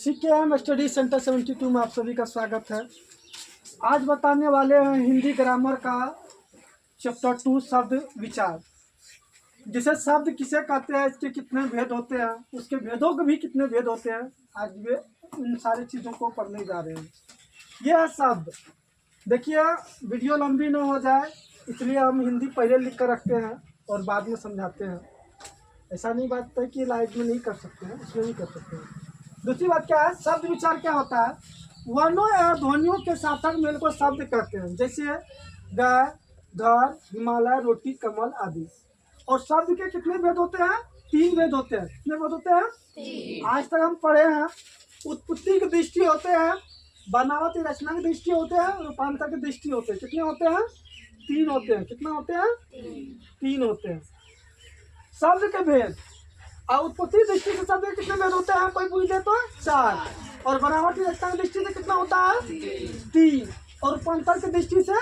CKM study centre 72 में आप सभी का स्वागत है। आज बताने वाले हैं हिंदी ग्रामर का चैप्टर 2 शब्द विचार। जिसे शब्द किसे कहते हैं, इसके कितने भेद होते हैं, उसके भेदों के भी कितने भेद होते हैं, आज वे इन सारी चीज़ों को पढ़ने जा रहे हैं। यह है शब्द। देखिए, वीडियो लंबी ना हो जाए इसलिए हम हिंदी पहले लिख कर रखते हैं और बाद में समझाते हैं। ऐसा नहीं बात है कि लाइव में नहीं कर सकते हैं, इसमें नहीं कर सकते हैं। दूसरी बात क्या है, शब्द विचार क्या होता है? वर्णों या ध्वनियों के सार्थक मेल को शब्द कहते हैं, जैसे गाय, घर, हिमालय, रोटी, कमल आदि। और शब्द के कितने भेद होते हैं? 3 भेद होते हैं। कितने भेद होते हैं? आज तक हम पढ़े हैं। उत्पत्ति की दृष्टि होते हैं, बनावट रचना की दृष्टि होते हैं, रूपांतर की दृष्टि होते हैं। कितने होते हैं? 3 होते हैं। कितना होते हैं? 3 होते हैं। शब्द के भेद और उत्पत्ति दृष्टि से शब्द के कितने भेद होते हैं? कोई पूछ दे तो 4। और बनावटी रचना की दृष्टि से कितना होता है? 3। और रूपांतर की दृष्टि से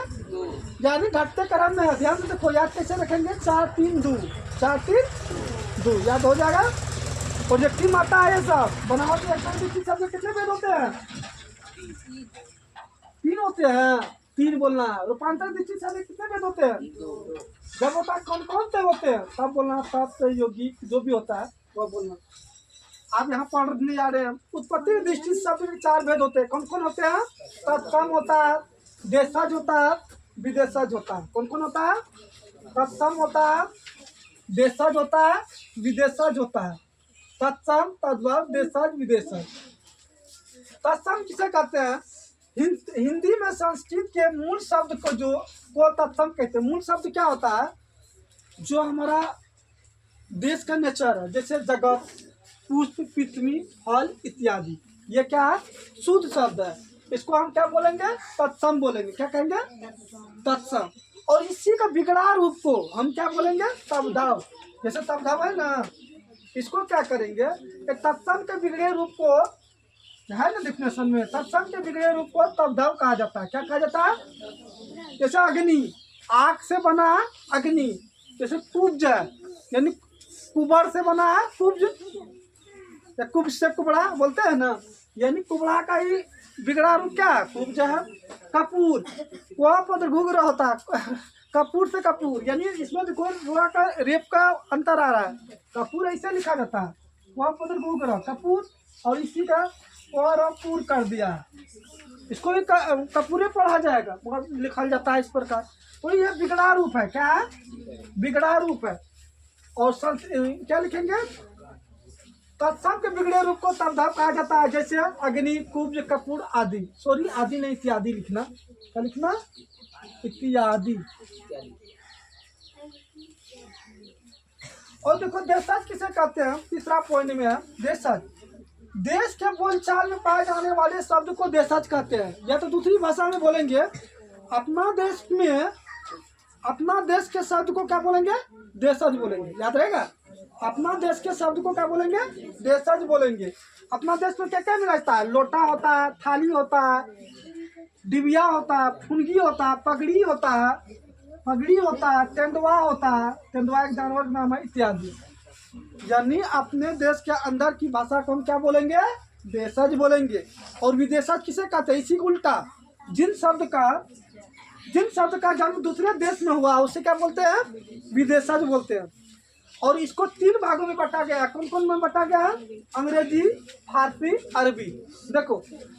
यानी घटते क्रम में है। ध्यान से देखो, याद कैसे रखेंगे? 4 3 2, 4 3 2 याद हो जाएगा। प्रोजेक्टिव आता है ये सब। बनावटी रचना की दृष्टि से शब्द कितने भेद होते हैं? 3 होते हैं। 3 बोलना है। रूपांतर दृष्टि से कितने भेद होते हैं? जब होता है कौन कौन से होते हैं तब बोलना। सत्य, योगी, जो भी होता है वह बोलना। आप यहाँ पढ़ने जा रहे हैं। उत्पत्ति दृष्टि से शब्द के 4 भेद होते हैं। कौन कौन होते हैं? तत्सम होता है, देशज होता है, विदेशज होता है। कौन कौन होता है? तत्सम होता है, देशज होता है, विदेशज होता है। तत्सम, तद्भव, देशज, विदेशज। तत्सम किसे कहते हैं? हिंदी में संस्कृत के मूल शब्द को तत्सम कहते हैं। मूल शब्द क्या होता है? जो हमारा देश का नेचर है, जैसे जगत, पुष्प, पृथ्वी, फल इत्यादि। ये क्या है? शुद्ध शब्द है। इसको हम क्या बोलेंगे? तत्सम बोलेंगे। क्या कहेंगे? तत्सम। और इसी का बिगड़ा रूप को हम क्या बोलेंगे? तद्भव। जैसे तद्भव है ना, इसको क्या करेंगे? एक तत्सम के बिगड़े रूप को है ना, डिफिनेशन में तत्सम के बिगड़े रूप को तद्भव कहा जाता है। क्या कहा जाता है? जैसे अग्नि, आग से बना अग्नि। जैसे कुब्ज है, यानी कुबर से बना है कुब्ज, या कुब्ज से कुबड़ा बोलते हैं ना, यानी कुबड़ा का ही बिगड़ा रूप क्या है? कुब्ज है। कपूर, वह पद घुघरा होता है। कपूर से कपूर, यानी इसमें देखो थोड़ा का रेप का अंतर आ रहा है। कपूर ऐसे लिखा जाता है, वह पद घुघरा कपूर, और इसी का और पूर कर दिया। इसको भी कपूरे पढ़ा जाएगा, लिखा जाता है इस प्रकार। तो ये बिगड़ा रूप है। क्या है? बिगड़ा रूप है। और क्या लिखेंगे? तत्सम के बिगड़े रूप को तद्भव कहा जाता है, जैसे अग्नि, कुब्ज, कपूर आदि। सॉरी, आदि नहीं, इत्यादि लिखना। क्या लिखना? इत्यादि। और देखो, देशज किसे कहते हैं? तीसरा पॉइंट में है देशज। देश के बोलचाल में पाए जाने वाले शब्द को देशज कहते हैं। या तो दूसरी भाषा में बोलेंगे, अपना देश में अपना देश के शब्द को क्या बोलेंगे? देशज बोलेंगे। याद रहेगा? अपना देश के शब्द को क्या बोलेंगे? देशज बोलेंगे। अपना देश में क्या क्या मिलाता है? लोटा होता है, थाली होता है, डिबिया होता है, फुनगी होता है, पगड़ी होता है, तेंदुआ होता है, तेंदुआ एक जानवर का नाम है, इत्यादि। यानी अपने देश के अंदर की भाषा को हम क्या बोलेंगे? देशज बोलेंगे। और विदेशज किसे कहते हैं? इसी उल्टा, जिन शब्द का जन्म दूसरे देश में हुआ उसे क्या बोलते हैं? विदेशज बोलते हैं। और इसको 3 भागों में बांटा गया है। कौन कौन में बांटा गया है? अंग्रेजी, फारसी, अरबी। देखो,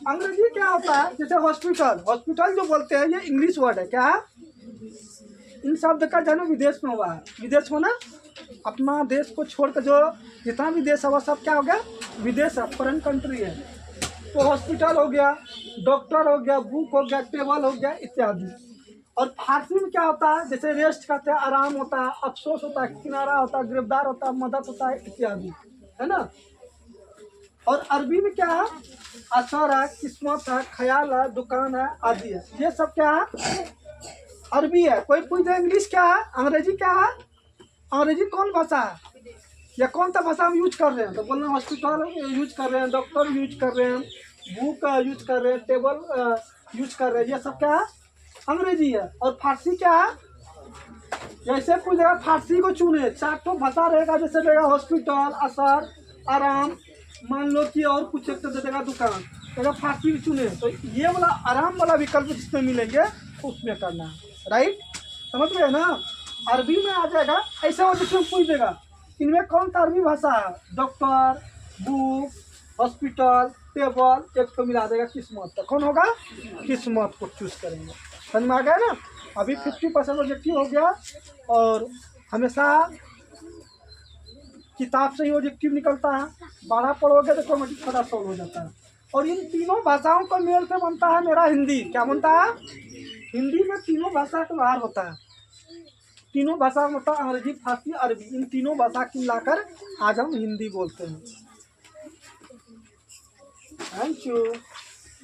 अंग्रेजी क्या होता है? जैसे हॉस्पिटल जो बोलते हैं, ये इंग्लिश वर्ड है। क्या है? इन शब्द का जन्म विदेश में हुआ है। विदेश होना, अपना देश को छोड़कर जो जितना भी देश है वह सब क्या हो गया? विदेश है, फॉरेन कंट्री है। तो हॉस्पिटल हो गया, डॉक्टर हो गया, बुक हो गया, टेबल हो गया, इत्यादि। और फारसी में क्या होता है? जैसे रेस्ट करते हैं, आराम होता है, अफसोस होता है, किनारा होता है, गिरफ्तार होता है, मदद होता है, इत्यादि, है ना। और अरबी में क्या है? असर है, किस्मत है, ख्याल है, दुकान है, आदि है। ये सब क्या है? अरबी है। कोई पूछ दे इंग्लिश क्या है, अंग्रेजी क्या है? अंग्रेजी कौन भाषा है या कौन सा भाषा हम यूज कर रहे हैं? तो बोलना हॉस्पिटल यूज कर रहे हैं, डॉक्टर यूज कर रहे हैं, बुक यूज कर रहे हैं, टेबल यूज कर रहे हैं। ये सब क्या है? अंग्रेजी है। और फारसी क्या है? जैसे पूछ रहा फारसी को चुने, 4 भाषा रहेगा। जैसे रहेगा हॉस्पिटल, असर, आराम, मान लो कि और कुछ एक तो दे देगा दुकान, अगर फारसी भी चुने तो ये वाला आराम वाला विकल्प जिसमें मिलेंगे उसमें करना है। राइट, समझ गए ना। अरबी में आ जाएगा, ऐसा वो जिसमें पूछ देगा इनमें कौन सा अरबी भाषा है, डॉक्टर, बुक, हॉस्पिटल, टेबल, एक तो मिला देगा किस्मत, तो कौन होगा, किस्मत को चूज करेंगे। समझ में आ गया ना। अभी 50% ऑब्जेक्टिव हो गया, और हमेशा किताब से ही ऑब्जेक्टिव निकलता है, 12 पढ़ोगे तो ऑटोमेटिक थोड़ा सॉल्व हो जाता है। और इन तीनों भाषाओं का मेल से बनता है मेरा हिंदी। क्या बनता है, हिंदी में तीनों भाषा का व्यवहार होता है। तीनों भाषा मतलब अंग्रेजी, फारसी, अरबी, इन तीनों भाषा की मिलाकर आज हम हिंदी बोलते हैं। Thank you.